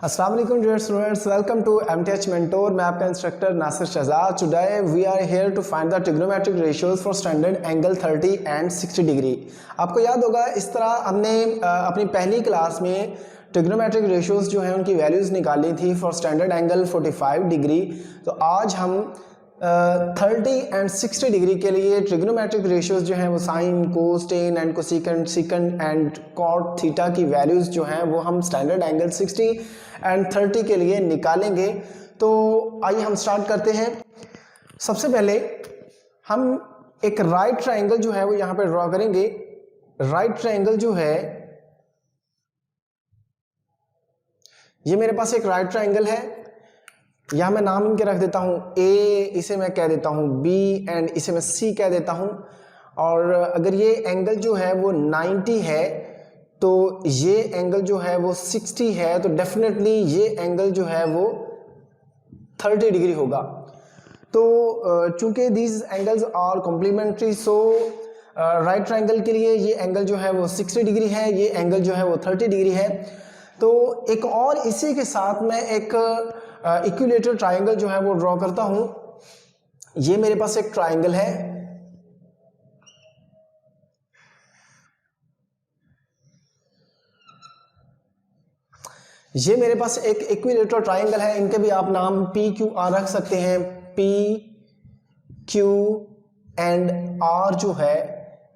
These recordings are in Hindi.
अस्सलाम वालेकुम dear students, welcome to MTH mentor. मैं आपका instructor Nasir Shahzad. Today we are here to find the trigonometric ratios for standard angle 30 and 60 degree. आपको याद होगा इस तरह हमने अपनी पहली क्लास में ट्रिग्नोमेट्रिक रेशियोज जो हैं उनकी वैल्यूज़ निकाली थी फॉर स्टैंडर्ड एंगल 45 डिग्री। तो आज हम 30 एंड 60 डिग्री के लिए ट्रिग्नोमेट्रिक रेशियोज जो हैं वो sine, cos, tan and cosecant, secant and cot theta की वैल्यूज़ जो हैं वो हम स्टैंडर्ड एंगल 60 एंड 30 के लिए निकालेंगे। तो आइए हम स्टार्ट करते हैं। सबसे पहले हम एक राइट ट्रायंगल जो है वो यहाँ पे ड्रॉ करेंगे। राइट ट्रायंगल जो है, ये मेरे पास एक राइट ट्रायंगल है। यहाँ मैं नाम इनके रख देता हूँ ए, इसे मैं कह देता हूँ बी एंड इसे मैं सी कह देता हूँ। और अगर ये एंगल जो है वो 90 है तो ये एंगल जो है वो 60 है, तो डेफिनेटली ये एंगल जो है वो 30 डिग्री होगा। तो चूंकि these angles are complementary, so right triangle के लिए ये एंगल जो है वो 60 डिग्री है, ये एंगल जो है वो 30 डिग्री है। तो एक और इसी के साथ मैं एक इक्विलेटरल ट्रायंगल जो है वो ड्रॉ करता हूं। ये मेरे पास एक ट्रायंगल है, ये मेरे पास एक इक्विलेटरल ट्रायंगल है। इनके भी आप नाम पी क्यू आर रख सकते हैं। पी क्यू एंड आर जो है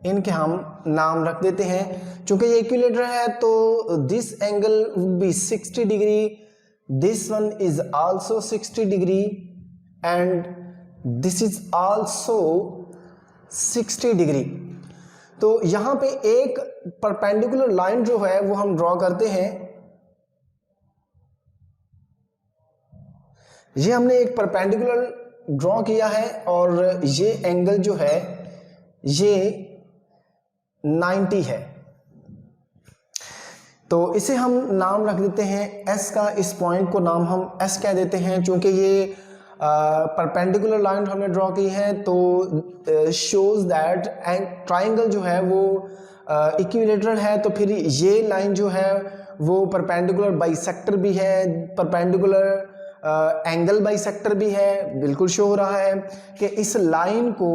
इनके हम नाम रख देते हैं। चूंकि ये इक्विलेटर है तो this angle would be 60 degree, this one is also 60 degree and this is also 60 degree. तो यहां पे एक परपेंडिकुलर लाइन जो है वो हम ड्रॉ करते हैं। ये हमने एक परपेंडिकुलर ड्रॉ किया है और ये एंगल जो है ये 90 है। तो इसे हम नाम रख देते हैं एस का। इस पॉइंट को नाम हम एस कह देते हैं। चूंकि ये परपेंडिकुलर लाइन हमने ड्रॉ की है तो शोज दैट ट्रायंगल जो है वो इक्विलेटरल है। तो फिर ये लाइन जो है वो परपेंडिकुलर बाइसेक्टर भी है, परपेंडिकुलर एंगल बाइसेक्टर भी है। बिल्कुल शो हो रहा है कि इस लाइन को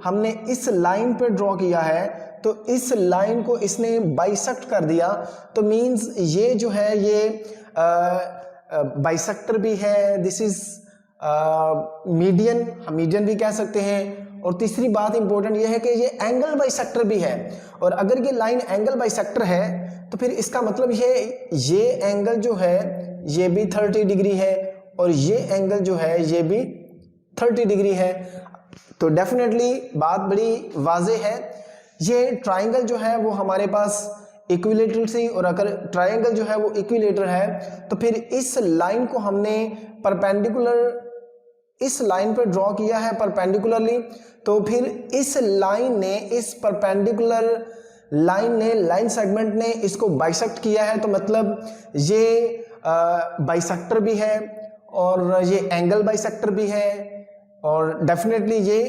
हमने इस लाइन पे ड्रॉ किया है, तो इस लाइन को इसने बाइसेक्ट कर दिया। तो मींस ये जो है ये बाइसेक्टर भी है। दिस इज मीडियन, हम मीडियन भी कह सकते हैं। और तीसरी बात इंपॉर्टेंट ये है कि ये एंगल बाइसेक्टर भी है। और अगर ये लाइन एंगल बाइसेक्टर है तो फिर इसका मतलब ये एंगल जो है ये भी 30 डिग्री है और ये एंगल जो है ये भी 30 डिग्री है। तो डेफिनेटली बात बड़ी वाजे है। ये ट्रायंगल जो है वो हमारे पास इक्विलेटरल थी, और अगर ट्रायंगल जो है वो इक्विलेटर है तो फिर इस लाइन को हमने परपेंडिकुलर इस लाइन पर ड्रॉ किया है परपेंडिकुलरली। तो फिर इस लाइन ने, इस परपेंडिकुलर लाइन ने, लाइन सेगमेंट ने इसको बाइसेक्ट किया है। तो मतलब ये बाइसेक्टर भी है और ये एंगल बाइसेक्टर भी है और डेफिनेटली ये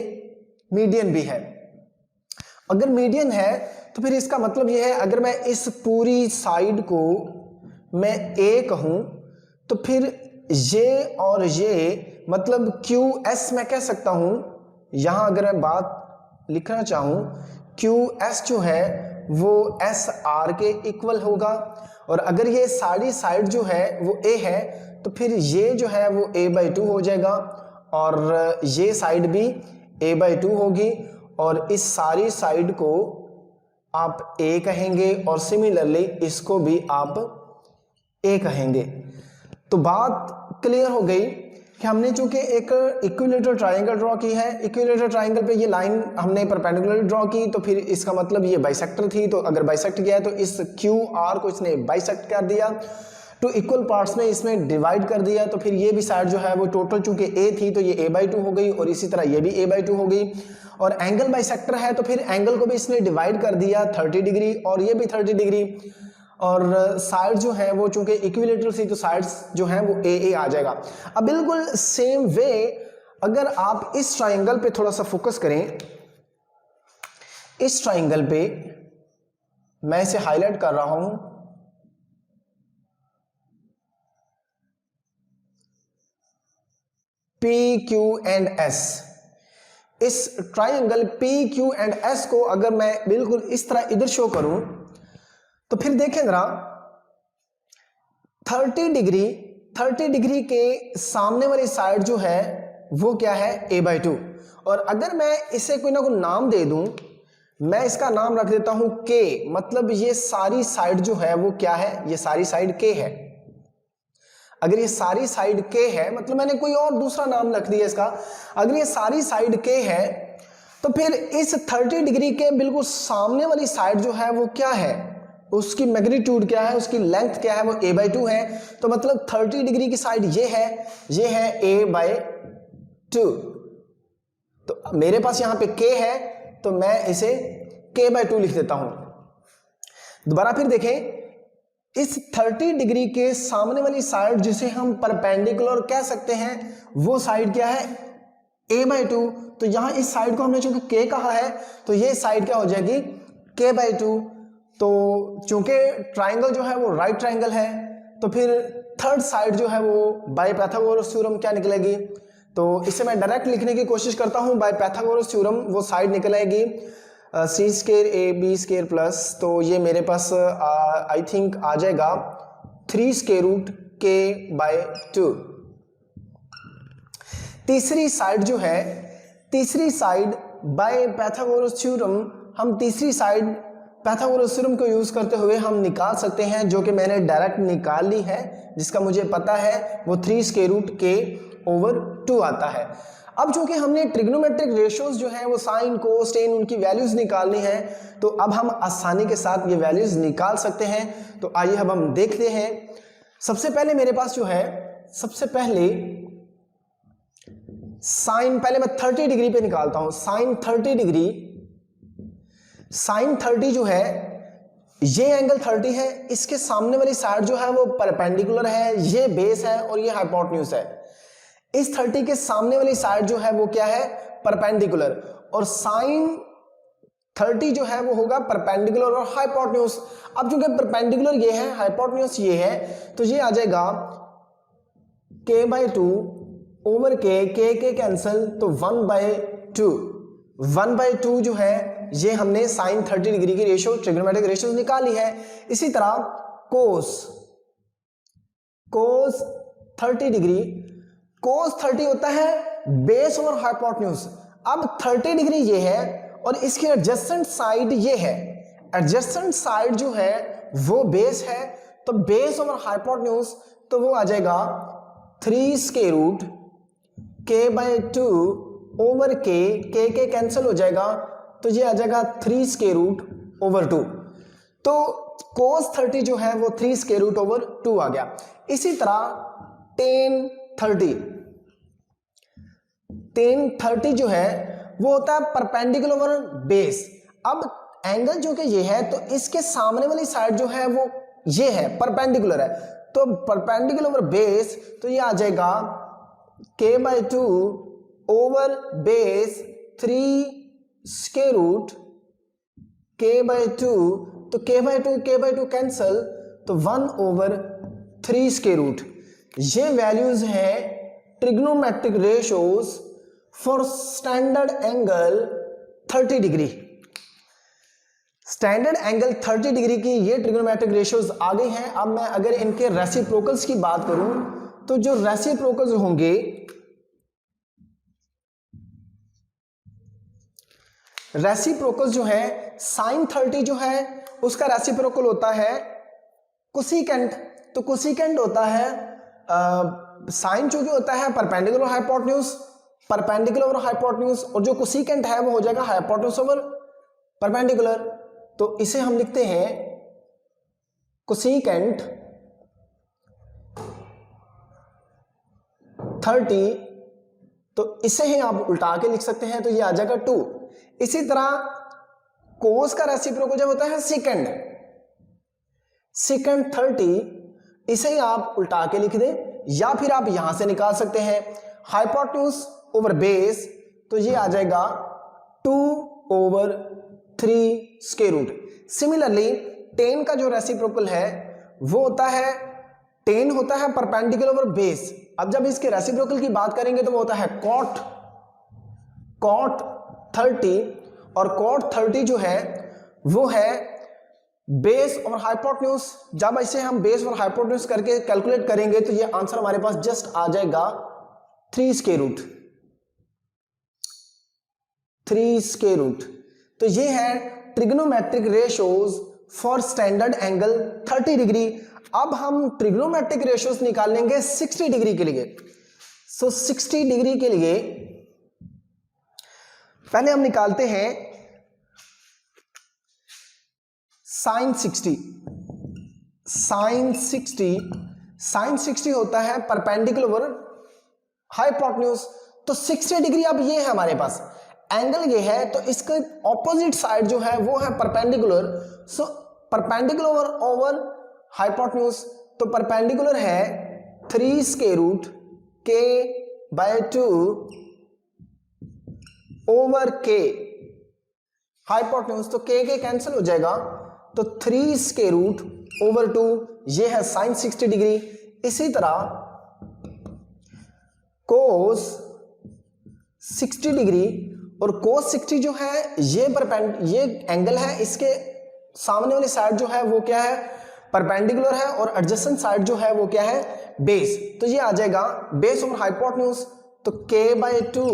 मीडियन भी है। अगर मीडियन है तो फिर इसका मतलब ये है, अगर मैं इस पूरी साइड को मैं ए कहूं तो फिर ये और ये मतलब क्यू एस मैं कह सकता हूं। यहां अगर मैं बात लिखना चाहूं, क्यू एस जो है वो एस आर के इक्वल होगा। और अगर ये सारी साइड जो है वो ए है तो फिर ये जो है वो a/2 हो जाएगा और ये साइड भी a/2 होगी। और इस सारी साइड को आप a कहेंगे और सिमिलरली इसको भी आप a कहेंगे। तो बात क्लियर हो गई कि हमने चूंकि एक इक्विलेटरल ट्रायंगल ड्रॉ की है। इक्विलेटरल ट्रायंगल पे ये लाइन हमने परपेंडिकुलर ड्रॉ की, तो फिर इसका मतलब ये बाइसेक्टर थी। तो अगर बाइसेक्ट किया है तो इस क्यू आर को इसने बाइसेक्ट कर दिया, टू इक्वल पार्ट्स में इसमें डिवाइड कर दिया। तो फिर ये भी साइड जो है वो टोटल चूंकि a थी तो ये a/2 हो गई और इसी तरह ये भी a/2 हो गई। और एंगल बाइसेक्टर है तो फिर एंगल को भी इसने डिवाइड कर दिया 30 डिग्री और ये भी 30 डिग्री। और साइड जो है वो चूंकि इक्विलेटरल थी तो साइड्स जो है वो a आ जाएगा। अब बिल्कुल सेम वे अगर आप इस ट्रायंगल पे थोड़ा सा फोकस करें, इस ट्रायंगल पे मैं इसे हाईलाइट कर रहा हूं, पी क्यू एंड एस, इस triangle P Q and S को अगर मैं बिल्कुल इस तरह इधर शो करूं तो फिर देखें जरा 30 डिग्री के सामने वाली साइड जो है वो क्या है a/2। और अगर मैं इसे कोई ना कोई नाम दे दूं, मैं इसका नाम रख देता हूं k, मतलब ये सारी साइड जो है वो क्या है, ये सारी साइड k है। अगर ये सारी साइड k है मतलब मैंने कोई और दूसरा नाम रख दिया इसका। अगर ये सारी साइड k है तो फिर इस 30 डिग्री के बिल्कुल सामने वाली साइड जो है वो क्या है, उसकी मैग्नीट्यूड क्या है, उसकी लेंथ क्या है, वो a/2 है। तो मतलब 30 डिग्री की साइड ये है a/2। तो मेरे पास यहां पे k है तो मैं इसे k/2 लिख देता हूं। दोबारा फिर देखें, इस 30 डिग्री के सामने वाली साइड जिसे हम परपेंडिकुलर कह सकते हैं वो साइड क्या है, a/2। तो यहां इस साइड को हमने चूंकि k कहा है तो ये साइड क्या हो जाएगी, k/2। तो चूंकि ट्राइंगल जो है वो राइट ट्राइंगल है तो फिर थर्ड साइड जो है वो बाय पाइथागोरस थ्योरम क्या निकलेगी। तो इसे मैं डायरेक्ट लिखने की कोशिश करता हूं, बाय पाइथागोरस थ्योरम वो साइड निकलेगी c² a b²+, तो ये मेरे पास आई थिंक आ जाएगा 3√k/2। तीसरी साइड जो है, तीसरी साइड बाय पाइथागोरस थ्योरम, हम तीसरी साइड पाइथागोरस थ्योरम को यूज करते हुए हम निकाल सकते हैं, जो कि मैंने डायरेक्ट निकाल ली है, जिसका मुझे पता है वो 3√k/2 आता है। अब चूंकि हमने ट्रिग्नोमेट्रिक रेशियोज जो है वो साइन कोस टेन उनकी वैल्यूज निकालनी है, तो अब हम आसानी के साथ ये वैल्यूज निकाल सकते हैं। तो आइए अब हम देखते हैं। सबसे पहले मेरे पास जो है, सबसे पहले साइन, पहले मैं 30 डिग्री पे निकालता हूं। साइन 30 डिग्री, साइन 30 जो है ये एंगल 30 है, इसके सामने वाली साइड जो है वो परपेंडिकुलर है, ये बेस है और ये हाइपोटेन्यूज है। इस 30 के सामने वाली साइड जो है वो क्या है, परपेंडिकुलर। और साइन 30 जो है वो होगा परपेंडिकुलर और हाइपोटेन्यूज। अब चूंकि परपेंडिकुलर ये है, हाइपोटेन्यूज ये है, तो ये आ जाएगा k/2/k कैंसिल, तो 1/2। 1/2 जो है ये हमने साइन 30 डिग्री की रेशियो, ट्रिग्नोमेट्रिक रेशियो निकाली है। इसी तरह कोस 30 डिग्री, कोस 30 होता है बेस और हाइपोटेन्यूज। अब 30 डिग्री ये है और इसकी एडजेसेंट साइड ये है, एडजेसेंट साइड जो है वो बेस है, तो बेस और हाइपोटेन्यूज तो वो आ जाएगा 3√k/2/k कैंसिल हो जाएगा, तो ये आ जाएगा 3√2। तो cos 30 जो है वो 3√2 आ गया। इसी तरह tan 30 जो है वो होता है परपेंडिकुलर ओवर बेस। अब एंगल जो कि ये है तो इसके सामने वाली साइड जो है वो ये है, परपेंडिकुलर है, तो परपेंडिकुलर ओवर बेस, तो ये आ जाएगा k/2/base 3√k/2। तो k/2 कैंसल, तो 1/3√। ये वैल्यूज हैं trigonometric ratios for standard angle 30 degree. Standard angle 30 degree की ये ट्रिग्नोमेट्रिक रेशियोज आ गई हैं। अब मैं अगर इनके रेसिप्रोकल्स की बात करूं तो जो रेसिप्रोकल्स होंगे, रेसिप्रोकल्स जो है साइन 30 जो है उसका रेसिप्रोकल होता है कोसिकेंट। तो कोसिकेंट होता है साइन चूंकि होता है परपेंडिकुलर हाइपोटेन्यूज, परपेंडिकुलर और हाइपोटेन्यूज, और जो कोसिकेंट है वो हो जाएगा हाइपोटेन्यूज ओवर परपेंडिकुलर। तो इसे हम लिखते हैं कोसिकेंट 30, तो इसे ही आप उल्टा के लिख सकते हैं, तो ये आ जाएगा 2। इसी तरह कोस का रेसिप्रोकल जब होता है सेकंड 30, इसे ही आप उल्टा के लिख दें, या फिर आप यहां से निकाल सकते हैं हाइपोटेन्यूज ओवर बेस, तो ये आ जाएगा 2/3√। सिमिलरली टेन का जो रेसिप्रोकल है वो होता है, टेन होता है परपेंडिकुलर ओवर बेस। अब जब इसके रेसिप्रोकल की बात करेंगे तो वो होता है cot 30, और cot 30 जो है वो है बेस और हाइपोटेन्यूज। जब इसे हम बेस और हाइपोटेन्यूज करके कैलकुलेट करेंगे तो ये आंसर हमारे पास जस्ट आ जाएगा 3 स्क्वायर रूट। तो ये है trigonometric ratios for standard angle 30 degree. अब हम ट्रिग्नोमेट्रिक रेशियोज निकालेंगे 60 डिग्री के लिए। सो 60 डिग्री के लिए पहले हम निकालते हैं साइन 60। साइन 60 होता है परपेंडिकुलर ओवर हाइपोटेन्यूज। तो 60 डिग्री अब ये है हमारे पास, एंगल ये है, तो इसके ऑपोजिट साइड जो है वो है perpendicular. So perpendicular over hypotenuse, तो परपेंडिकुलर है 3 square root k/2 over k hypotenuse. तो k कैंसिल हो जाएगा, तो 3 स्क्वायर रूट ओवर 2, ये है साइन 60 डिग्री। इसी तरह कोस 60 डिग्री, और कोस 60 जो है ये एंगल है, इसके सामने वाली साइड जो है वो क्या है, परपेंडिकुलर है, और एडजेसेंट साइड जो है वो क्या है, बेस। तो ये आ जाएगा बेस ओवर हाइपोटेन्यूज, तो k/2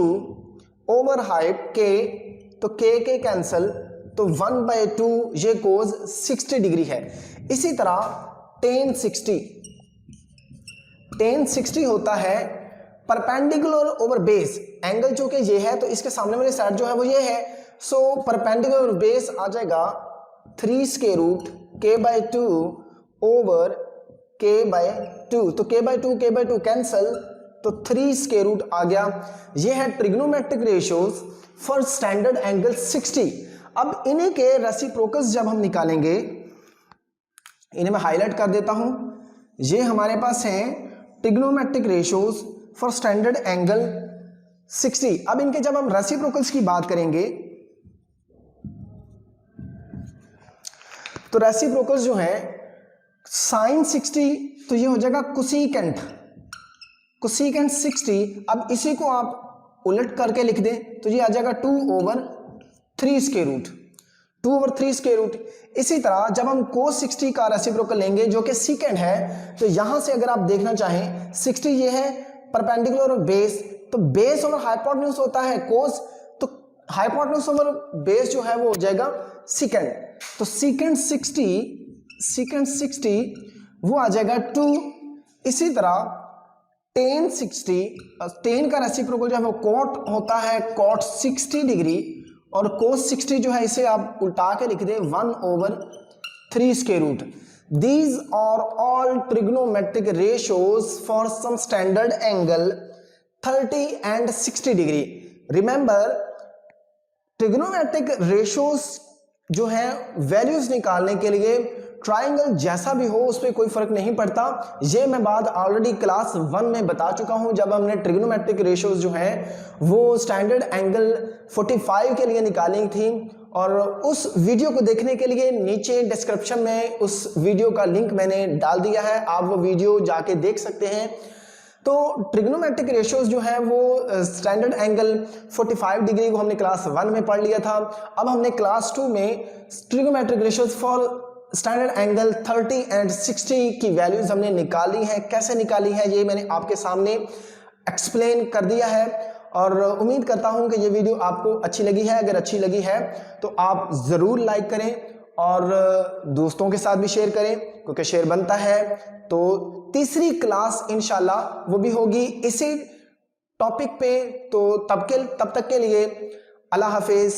ओवर हाइप k, तो k कैंसल, तो 1/2, ये कोस 60 डिग्री है। इसी तरह tan 60 होता है परपेंडिकुलर ओवर बेस, एंगल जो कि ये है, तो इसके सामने वाली साइड जो है वो ये है। सो परपेंडिकुलर बेस आ जाएगा 3 square root k/2 over k/2, तो k/2 कैंसल, तो 3 स्क्वायर रूट आ गया। ये है trigonometric ratios for standard angle 60। अब इन्हीं के रेसिप्रोकल्स जब हम निकालेंगे, इन्हें मैं हाईलाइट कर देता हूं, ये हमारे पास हैं trigonometric ratios for standard angle 60। अब इनके जब हम रेसिप्रोकल्स की बात करेंगे तो रेसिप्रोकल्स जो है साइन 60, तो ये हो जाएगा कोसेकेंट 60। अब इसी को आप उलट करके लिख दें तो ये आ जाएगा 2/3 स्क्वायर रूट। इसी तरह जब हम कोस 60 का रेसिप्रोकल लेंगे जो कि सीकेंट है, तो यहां से अगर आप देखना चाहें 60 ये है परपेंडिकुलर और बेस, तो बेस ओवर हाइपोटेन्यूज होता है कोस, तो हाइपोटेन्यूज ओवर बेस जो है वो हो जाएगा सीकेंट। तो सीकेंट 60 वो आ जाएगा 2। इसी तरह tan 60, tan का रेसिप्रोकल जो है वो कॉट होता है कॉट 60 डिग्री, और कोस 60 जो है इसे आप उल्टा के लिख दें 1/3 square root. These are all trigonometric ratios for some standard angle 30 and 60 degree. Remember, trigonometric ratios जो है वैल्यूज निकालने के लिए ट्राइंगल जैसा भी हो उस पर कोई फर्क नहीं पड़ता। ये मैं बात ऑलरेडी क्लास 1 में बता चुका हूं, जब हमने ट्रिग्नोमेट्रिक रेशियोज जो है वो स्टैंडर्ड एंगल 45 के लिए निकाली थी, और उस वीडियो को देखने के लिए नीचे डिस्क्रिप्शन में उस वीडियो का लिंक मैंने डाल दिया है, आप वो वीडियो जाके देख सकते हैं। तो ट्रिग्नोमेट्रिक रेशियोज जो है वो स्टैंडर्ड एंगल 45 डिग्री को हमने क्लास 1 में पढ़ लिया था। अब हमने क्लास 2 में trigonometric ratios for standard angle 30 and 60 की वैल्यूज हमने निकाली है। कैसे निकाली है ये मैंने आपके सामने एक्सप्लेन कर दिया है, और उम्मीद करता हूं कि ये वीडियो आपको अच्छी लगी है। अगर अच्छी लगी है तो आप ज़रूर लाइक करें और दोस्तों के साथ भी शेयर करें, क्योंकि शेयर बनता है। तो तीसरी क्लास इंशाल्लाह वो भी होगी इसी टॉपिक पे। तो तब तक के लिए अल्लाह हाफिज़।